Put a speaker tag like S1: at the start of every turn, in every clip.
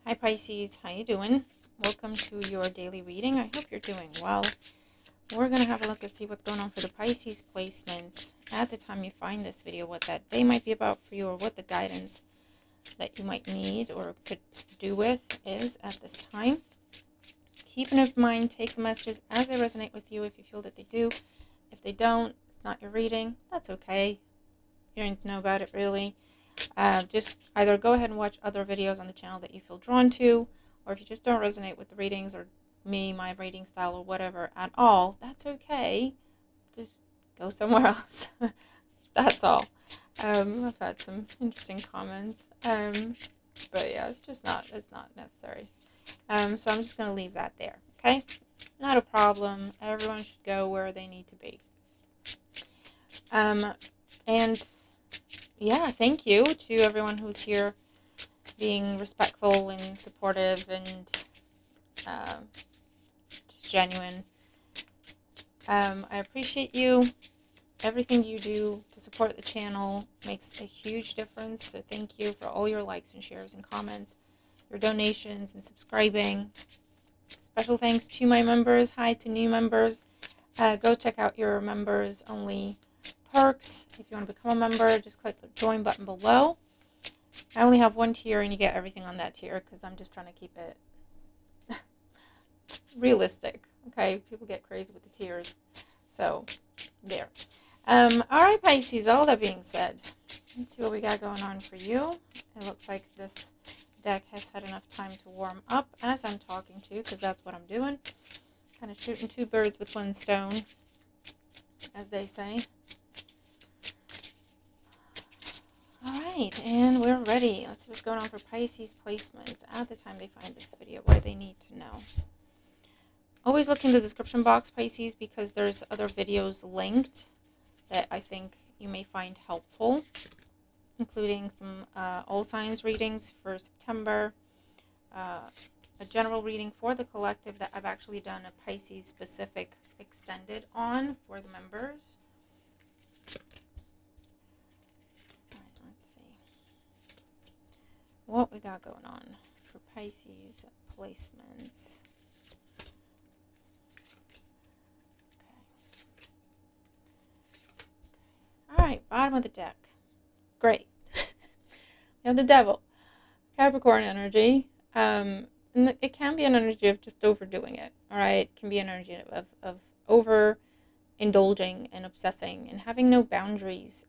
S1: Hi Pisces, how you doing? Welcome to your daily reading. I hope you're doing well. We're going to have a look and see what's going on for the Pisces placements at the time you find this video, what that day might be about for you, or what the guidance that you might need or could do with is at this time. Keep in mind, take the messages as they resonate with you if you feel that they do. If they don't, it's not your reading. That's okay. You don't need to know about it really. Just either go ahead and watch other videos on the channel that you feel drawn to, or if you just don't resonate with the readings or me, my reading style, or whatever at all, that's okay. Just go somewhere else. That's all. I've had some interesting comments, but yeah, it's not necessary. So I'm just going to leave that there, okay? Not a problem. Everyone should go where they need to be. And yeah, thank you to everyone who's here being respectful and supportive and just genuine. I appreciate you. Everything you do to support the channel makes a huge difference. So thank you for all your likes and shares and comments, your donations and subscribing. Special thanks to my members. Hi to new members. Go check out your members only perks. If you want to become a member, just click the join button below. I only have one tier and you get everything on that tier because I'm just trying to keep it realistic. Okay, people get crazy with the tiers. So there. Alright Pisces, all that being said, let's see what we got going on for you. It looks like this deck has had enough time to warm up as I'm talking to, because that's what I'm doing. Kind of shooting two birds with one stone, as they say. Alright, and we're ready. Let's see what's going on for Pisces placements at the time they find this video, what they need to know. Always look in the description box, Pisces, because there's other videos linked that I think you may find helpful, including some all signs readings for September, a general reading for the collective that I've actually done a Pisces specific extended on for the members. What we got going on for Pisces placements. Okay. Alright, bottom of the deck. Great. We have the Devil. Capricorn energy. And it can be an energy of just overdoing it. Alright? It can be an energy of overindulging and obsessing and having no boundaries.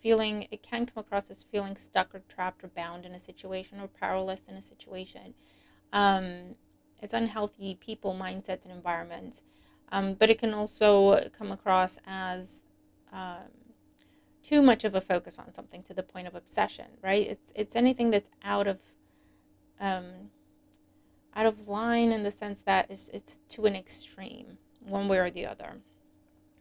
S1: It can come across as feeling stuck or trapped or bound in a situation or powerless in a situation. It's unhealthy people, mindsets, and environments. But it can also come across as too much of a focus on something to the point of obsession, right? It's anything that's out of line in the sense that it's to an extreme, one way or the other.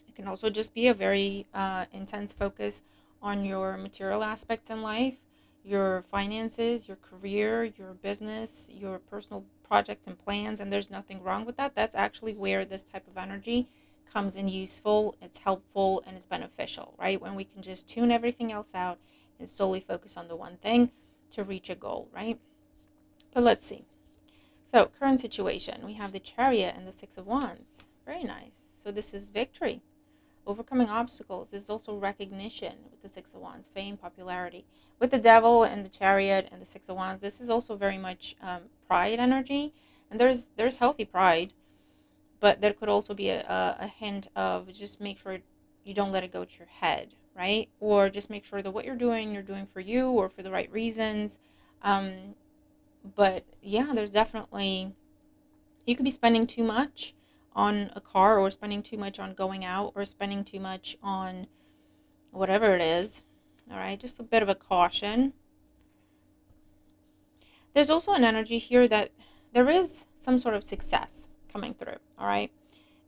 S1: It can also just be a very intense focus on your material aspects in life, your finances, your career, your business, your personal projects and plans, and there's nothing wrong with that. That's actually where this type of energy comes in useful, it's helpful, and it's beneficial, right? When we can just tune everything else out and solely focus on the one thing to reach a goal, right? But let's see. So, current situation, we have the Chariot and the Six of Wands. Very nice. So this is victory. Overcoming obstacles. This is also recognition with the Six of Wands, fame, popularity. With the Devil and the Chariot and the Six of Wands, this is also very much pride energy. And there's healthy pride, but there could also be a hint of just make sure you don't let it go to your head, right? Or just make sure that what you're doing for you or for the right reasons. But yeah, there's definitely, you could be spending too much on a car, or spending too much on going out, or spending too much on whatever it is. All right, just a bit of a caution. There's also an energy here that there is some sort of success coming through, all right,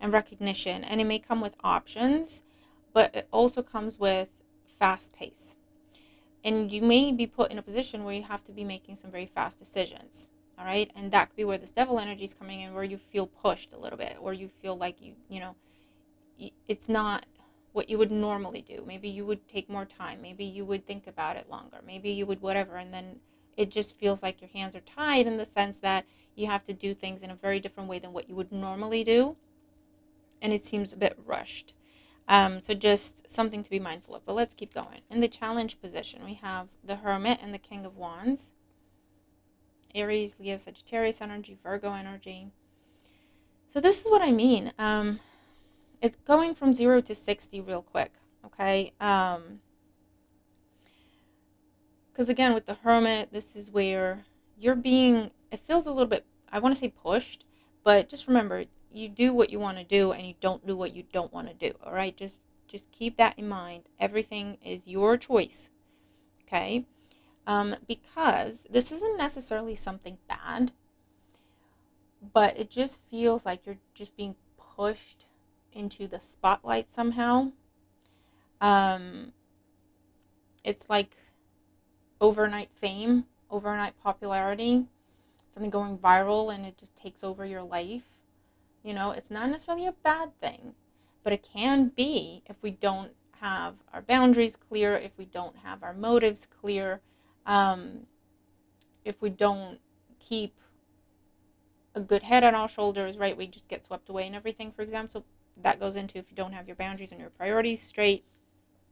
S1: and recognition, and it may come with options, but it also comes with fast pace, and you may be put in a position where you have to be making some very fast decisions. All right, and that could be where this Devil energy is coming in, where you feel pushed a little bit, or you feel like you know, it's not what you would normally do. Maybe you would take more time. Maybe you would think about it longer. Maybe you would whatever, and then it just feels like your hands are tied in the sense that you have to do things in a very different way than what you would normally do. And it seems a bit rushed. So just something to be mindful of. But let's keep going. In the challenge position, we have the Hermit and the King of Wands. Aries, Leo, Sagittarius energy, Virgo energy. So this is what I mean. It's going from 0 to 60 real quick. Okay. Because again, with the Hermit, this is where you're being, it feels a little bit, I want to say pushed, but just remember, you do what you want to do and you don't do what you don't want to do. All right. Just keep that in mind. Everything is your choice. Okay. Because this isn't necessarily something bad, but it just feels like you're just being pushed into the spotlight somehow. It's like overnight fame, overnight popularity, something going viral, and it just takes over your life. You know, it's not necessarily a bad thing, but it can be if we don't have our boundaries clear, if we don't have our motives clear, if we don't keep a good head on our shoulders, right? We just get swept away and everything, for example. So that goes into if you don't have your boundaries and your priorities straight,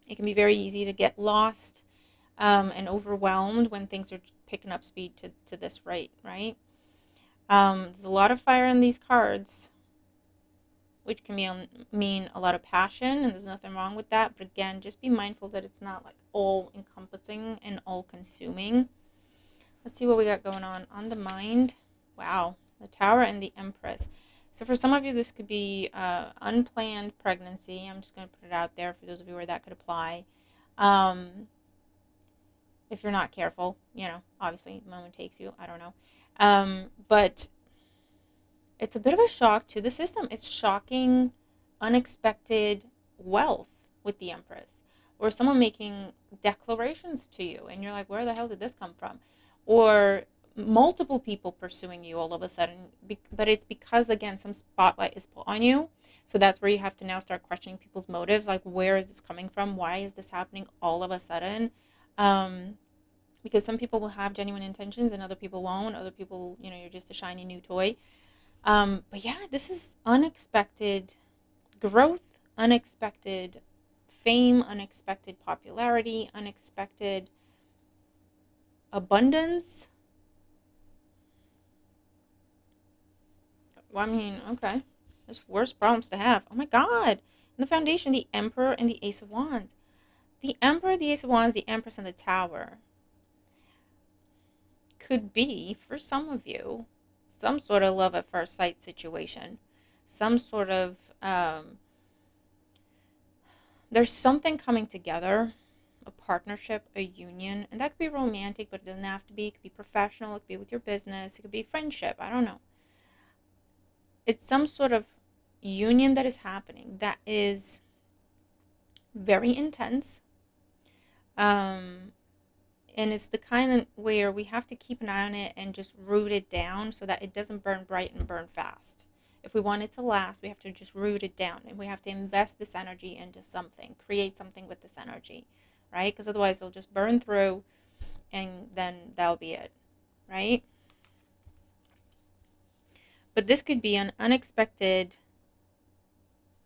S1: it can be very easy to get lost and overwhelmed when things are picking up speed to this rate, right? There's a lot of fire in these cards, which can mean a lot of passion, and there's nothing wrong with that. But again, just be mindful that it's not like all encompassing and all consuming. Let's see what we got going on the mind. Wow, the Tower and the Empress. So for some of you, this could be unplanned pregnancy. I'm just going to put it out there for those of you where that could apply. If you're not careful, you know, obviously the moment takes you. I don't know. But it's a bit of a shock to the system. It's shocking, unexpected wealth with the Empress. Or someone making declarations to you, and you're like, where the hell did this come from? Or multiple people pursuing you all of a sudden, but it's because, again, some spotlight is put on you. So that's where you have to now start questioning people's motives, like, where is this coming from? Why is this happening all of a sudden? Because some people will have genuine intentions and other people won't. Other people, you know, you're just a shiny new toy. But yeah, this is unexpected growth, unexpected fame, unexpected popularity, unexpected abundance. Well, I mean, okay. There's worse problems to have. Oh my God. In the foundation, the Emperor and the Ace of Wands. The Emperor, the Ace of Wands, the Empress, and the Tower could be, for some of you, some sort of love at first sight situation. Some sort of, there's something coming together, a partnership, a union, and that could be romantic, but it doesn't have to be. It could be professional, it could be with your business, it could be friendship, I don't know. It's some sort of union that is happening that is very intense. And it's the kind where we have to keep an eye on it and just root it down so that it doesn't burn bright and burn fast. If we want it to last, we have to just root it down, and we have to invest this energy into something, create something with this energy, right? Because otherwise it'll just burn through and then that'll be it, right? But this could be an unexpected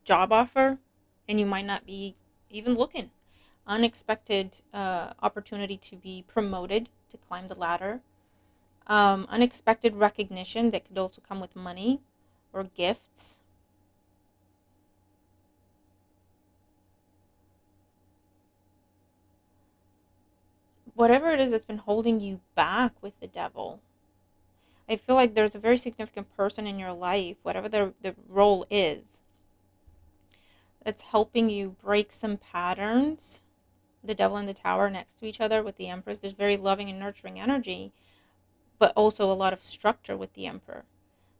S1: job offer, and you might not be even looking. Unexpected opportunity to be promoted, to climb the ladder. Unexpected recognition that could also come with money or gifts. Whatever it is that's been holding you back with the Devil. I feel like there's a very significant person in your life, whatever the role is, that's helping you break some patterns. The Devil and the Tower next to each other with the Empress. There's very loving and nurturing energy, but also a lot of structure with the Emperor.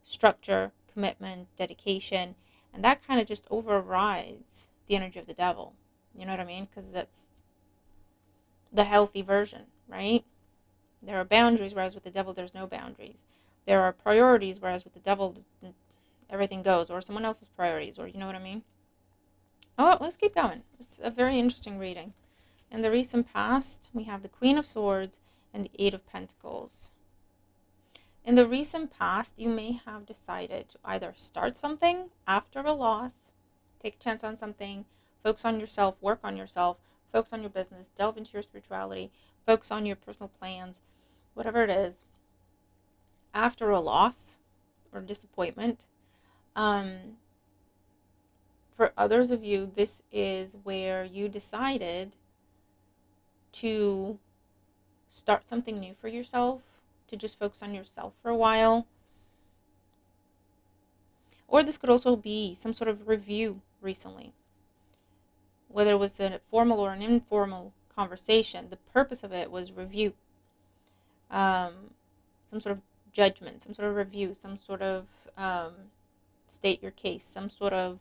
S1: Structure, commitment, dedication, and that kind of just overrides the energy of the Devil. You know what I mean? Because that's the healthy version, right? There are boundaries, whereas with the Devil, there's no boundaries. There are priorities, whereas with the Devil, everything goes, or someone else's priorities, or you know what I mean? Oh, let's keep going. It's a very interesting reading. In the recent past, we have the Queen of Swords and the Eight of Pentacles. In the recent past, you may have decided to either start something after a loss, take a chance on something, focus on yourself, work on yourself, focus on your business, delve into your spirituality, focus on your personal plans, whatever it is, after a loss or disappointment. For others of you, this is where you decided to start something new for yourself, to just focus on yourself for a while. Or this could also be some sort of review recently, whether it was a formal or an informal conversation. The purpose of it was review, some sort of judgment, some sort of review, some sort of state your case, some sort of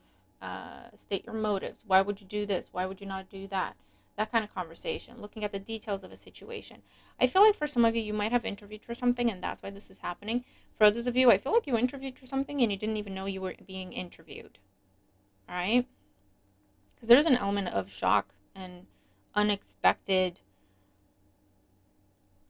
S1: state your motives. Why would you do this? Why would you not do that? That kind of conversation, looking at the details of a situation. I feel like for some of you, you might have interviewed for something and that's why this is happening. For others of you, I feel like you interviewed for something and you didn't even know you were being interviewed. All right? Because there's an element of shock and unexpected.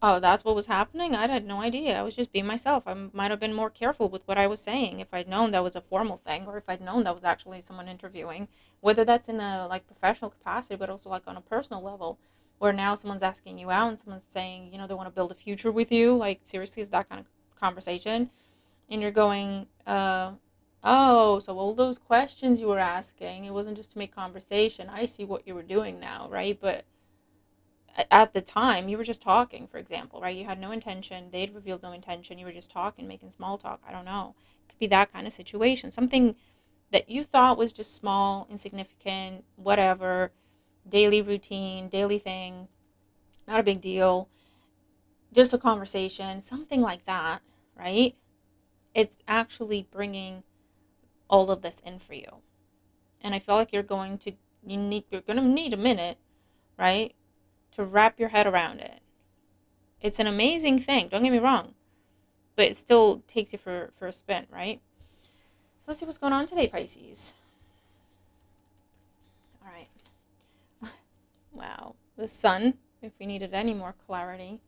S1: Oh, that's what was happening? I had no idea. I was just being myself. I might have been more careful with what I was saying if I'd known that was a formal thing, or if I'd known that was actually someone interviewing, whether that's in a like professional capacity, but also like on a personal level, where now someone's asking you out and someone's saying, they want to build a future with you. Like, seriously, is that kind of conversation? And you're going, oh, so all those questions you were asking, it wasn't just to make conversation. I see what you were doing now, right? But at the time you were just talking, for example, right? You had no intention, they'd revealed no intention, you were just talking, making small talk. I don't know, it could be that kind of situation, something that you thought was just small, insignificant, whatever, daily routine, daily thing, not a big deal, just a conversation, something like that, right? It's actually bringing all of this in for you. And I feel like you're going to need a minute, right, to wrap your head around it. It's an amazing thing, don't get me wrong, but it still takes you for a spin, right? So let's see what's going on today, Pisces. All right. Wow. The Sun, if we needed any more clarity.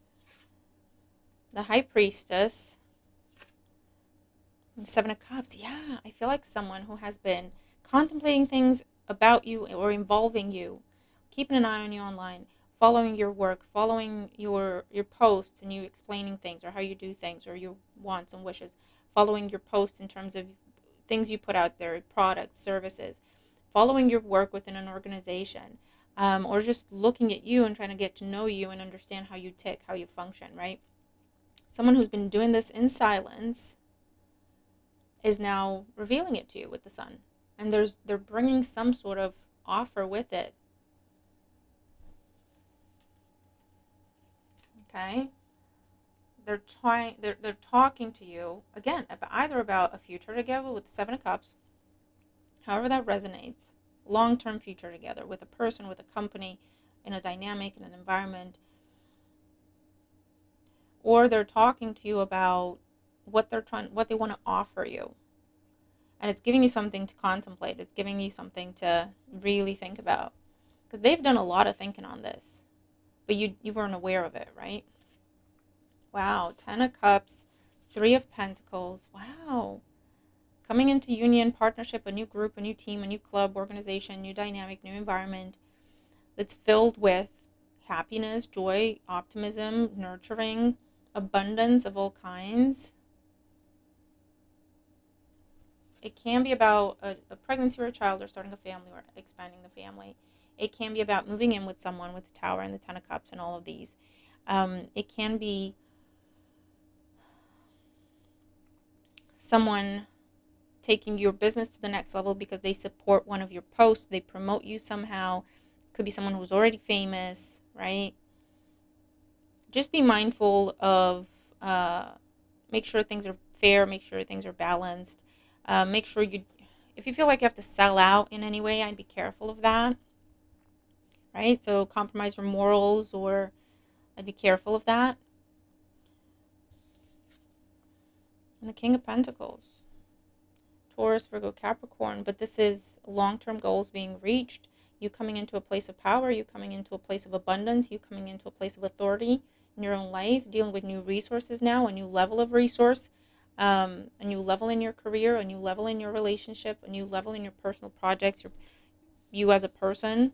S1: The High Priestess. And Seven of Cups. Yeah, I feel like someone who has been contemplating things about you or involving you, keeping an eye on you online, following your work, following your posts and you explaining things or how you do things or your wants and wishes, following your posts in terms of things you put out there, products, services, following your work within an organization, or just looking at you and trying to get to know you and understand how you tick, how you function, right? Someone who's been doing this in silence is now revealing it to you with the Sun. And they're bringing some sort of offer with it. Okay, they're talking to you again either about a future together with the Seven of Cups, however that resonates, long-term future together with a person, with a company, in a dynamic, in an environment, or they're talking to you about what they want to offer you, and it's giving you something to contemplate. It's giving you something to really think about, because they've done a lot of thinking on this, but you weren't aware of it, right? Wow, Ten of Cups, Three of Pentacles. Wow. Coming into union, partnership, a new group, a new team, a new club, organization, new dynamic, new environment that's filled with happiness, joy, optimism, nurturing, abundance of all kinds. It can be about a pregnancy or a child or starting a family or expanding the family. It can be about moving in with someone with the Tower and the Ten of Cups and all of these. It can be someone taking your business to the next level because they support one of your posts, they promote you somehow. Could be someone who's already famous, right? Just be mindful of, make sure things are fair, make sure things are balanced. Make sure if you feel like you have to sell out in any way, I'd be careful of that, right? So compromise your morals, or I'd be careful of that. And the King of Pentacles. Taurus, Virgo, Capricorn, but this is long-term goals being reached. You coming into a place of power, you coming into a place of abundance, you coming into a place of authority, in your own life, dealing with new resources now, a new level of resource, a new level in your career, a new level in your relationship, a new level in your personal projects, you as a person.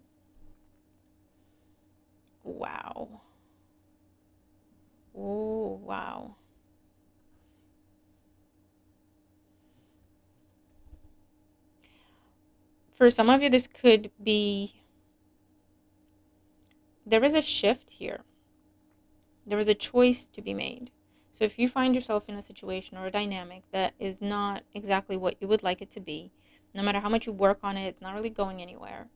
S1: Wow. Oh, wow. For some of you, this could be, there is a shift here. There is a choice to be made. So if you find yourself in a situation or a dynamic that is not exactly what you would like it to be, no matter how much you work on it, it's not really going anywhere.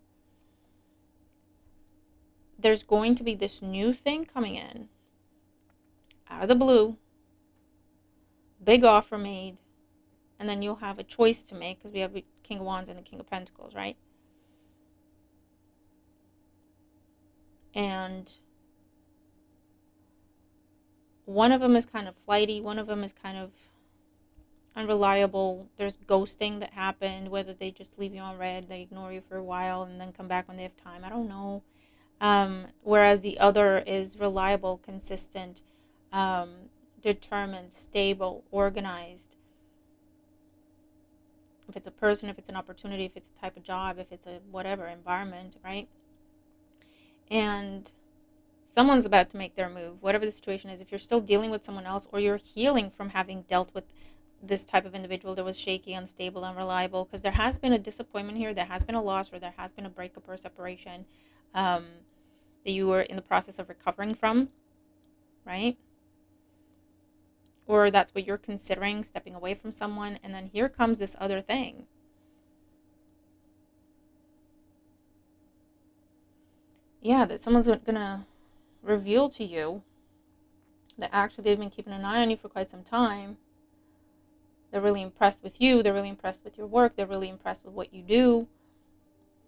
S1: There's going to be this new thing coming in, out of the blue, big offer made, and then you'll have a choice to make, because we have the King of Wands and the King of Pentacles, right? And one of them is kind of flighty, one of them is kind of unreliable. There's ghosting that happened, whether they just leave you on red, they ignore you for a while and then come back when they have time, I don't know. Whereas the other is reliable, consistent, determined, stable, organized. If it's a person, if it's an opportunity, if it's a type of job, if it's a whatever environment, right? And someone's about to make their move, whatever the situation is. If you're still dealing with someone else, or you're healing from having dealt with this type of individual that was shaky, unstable, unreliable, because there has been a disappointment here, there has been a loss, or there has been a breakup or a separation that you were in the process of recovering from, right? Or that's what you're considering, stepping away from someone, and then here comes this other thing. Yeah, that someone's gonna reveal to you that actually they've been keeping an eye on you for quite some time. They're really impressed with you, they're really impressed with your work, they're really impressed with what you do,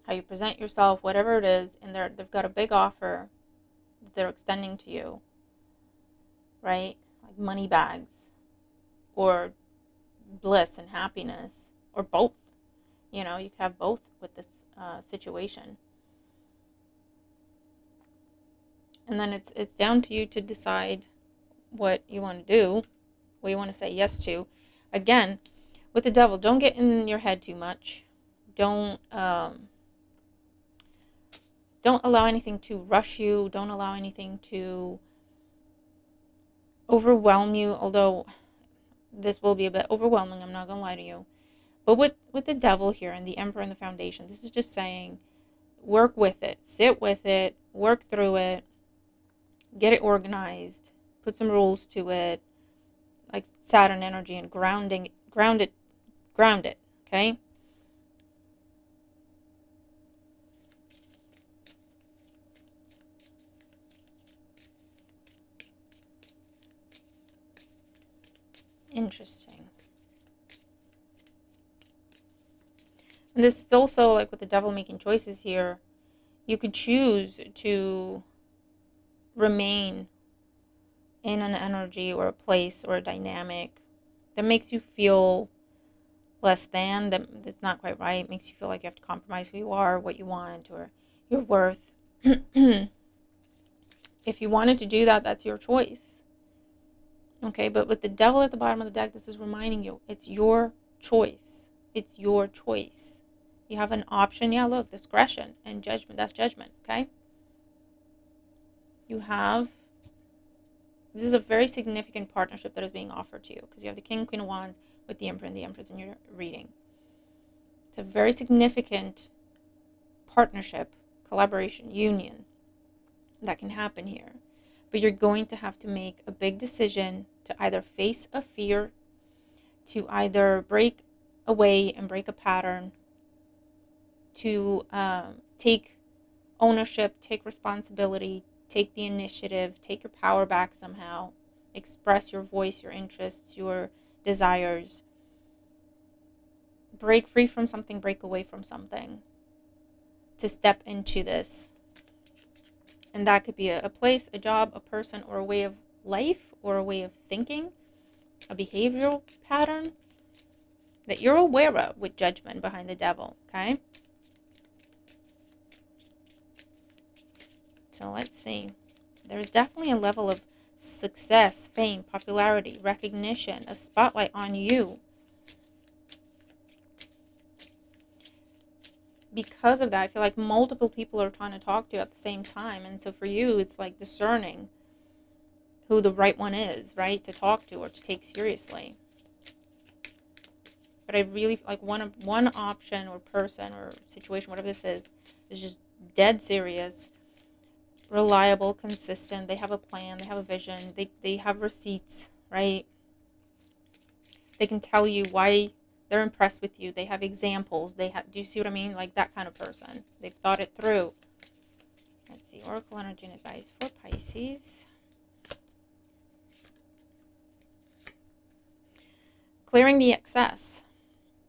S1: how you present yourself, whatever it is, and they've got a big offer that they're extending to you, right? Like money bags, or bliss and happiness, or both. You know, you could have both with this situation. And then it's down to you to decide what you want to do, what you want to say yes to. Again, with the devil, don't get in your head too much. Don't allow anything to rush you. Don't allow anything to overwhelm you, although this will be a bit overwhelming, I'm not going to lie to you. But with the devil here and the Emperor and the Foundation, this is just saying, work with it, sit with it, work through it, get it organized, put some rules to it, like Saturn energy, and ground it, okay? Interesting. And this is also like with the devil making choices here. You could choose to remain in an energy or a place or a dynamic that makes you feel less than, that's not quite right, makes you feel like you have to compromise who you are, what you want, or your worth. If you wanted to do that, that's your choice. Okay, but with the devil at the bottom of the deck, this is reminding you, it's your choice. It's your choice. You have an option. Yeah, look, discretion and judgment. That's judgment, okay? This is a very significant partnership that is being offered to you, because you have the King, Queen of Wands with the Emperor and the Empress in your reading. It's a very significant partnership, collaboration, union that can happen here. But you're going to have to make a big decision to either face a fear, to either break away and break a pattern, to take ownership, take responsibility, take the initiative, take your power back somehow, express your voice, your interests, your desires, break free from something, break away from something, to step into this. And that could be a place, a job, a person, or a way of life, or a way of thinking, a behavioral pattern that you're aware of with judgment behind the devil, okay? So let's see. There's definitely a level of success, fame, popularity, recognition, a spotlight on you. Because of that, I feel like multiple people are trying to talk to you at the same time. And so for you, it's like discerning who the right one is, right, to talk to or to take seriously. But I really like one option or person or situation, whatever this is just dead serious, reliable, consistent. They have a plan, they have a vision, they have receipts, right? They can tell you why they're impressed with you. They have examples. Do you see what I mean? Like that kind of person. They've thought it through. Let's see, Oracle energy and advice for Pisces. Clearing the excess.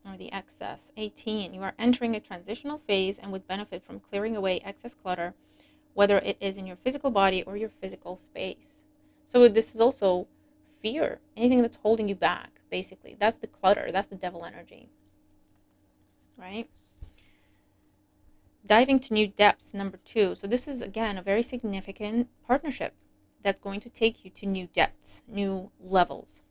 S1: Or the excess. 18. You are entering a transitional phase and would benefit from clearing away excess clutter, whether it is in your physical body or your physical space. So this is also fear. Anything that's holding you back, basically. That's the clutter. That's the devil energy. Right? Diving to new depths, number 2. So this is, again, a very significant partnership that's going to take you to new depths, new levels.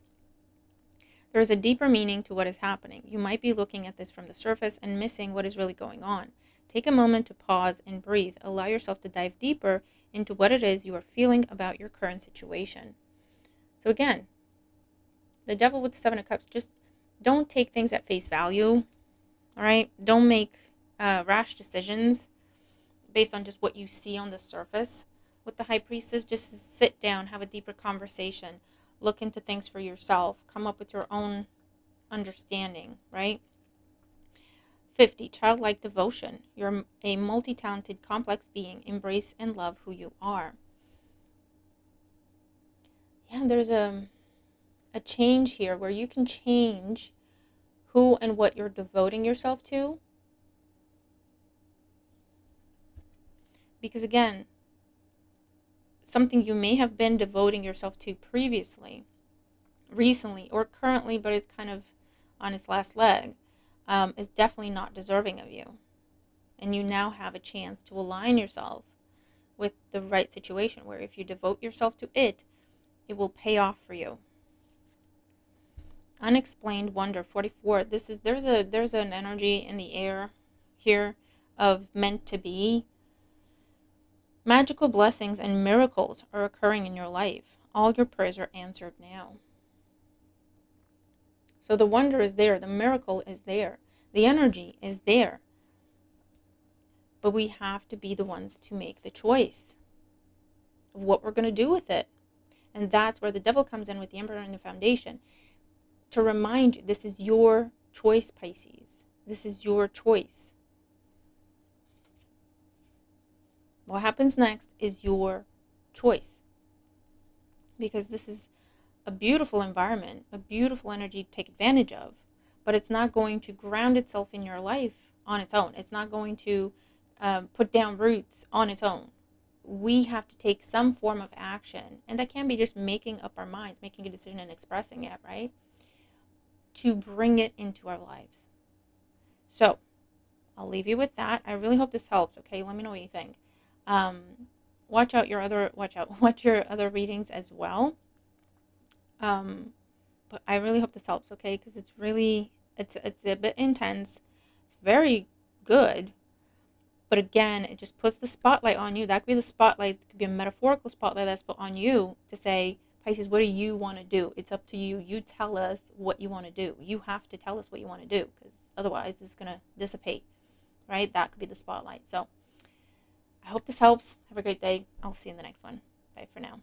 S1: There is a deeper meaning to what is happening. You might be looking at this from the surface and missing what is really going on. Take a moment to pause and breathe. Allow yourself to dive deeper into what it is you are feeling about your current situation. So again, the devil with the 7 of Cups, just don't take things at face value, all right? Don't make rash decisions based on just what you see on the surface. With the High Priestess, just sit down, have a deeper conversation. Look into things for yourself. Come up with your own understanding, right? 50, childlike devotion. You're a multi-talented, complex being. Embrace and love who you are. Yeah, there's a change here where you can change who and what you're devoting yourself to. Because again, something you may have been devoting yourself to previously, recently, or currently, but it's kind of on its last leg, is definitely not deserving of you. And you now have a chance to align yourself with the right situation where if you devote yourself to it, it will pay off for you. Unexplained wonder, 44. There's an energy in the air here of meant to be. Magical blessings and miracles are occurring in your life. All your prayers are answered now. So the wonder is there. The miracle is there. The energy is there. But we have to be the ones to make the choice of what we're going to do with it. And that's where the devil comes in with the Emperor and the Foundation. To remind you, this is your choice, Pisces. This is your choice. What happens next is your choice. Because this is a beautiful environment, a beautiful energy to take advantage of. But it's not going to ground itself in your life on its own. It's not going to put down roots on its own. We have to take some form of action. And that can be just making up our minds, making a decision and expressing it, right? To bring it into our lives. So, I'll leave you with that. I really hope this helps, okay? Let me know what you think. Watch your other readings as well. But I really hope this helps, okay? Because it's a bit intense. It's very good. But again, it just puts the spotlight on you. That could be the spotlight. It could be a metaphorical spotlight that's put on you to say, Pisces, what do you want to do? It's up to you. You tell us what you want to do. You have to tell us what you want to do, because otherwise it's going to dissipate, right? That could be the spotlight. So I hope this helps. Have a great day. I'll see you in the next one. Bye for now.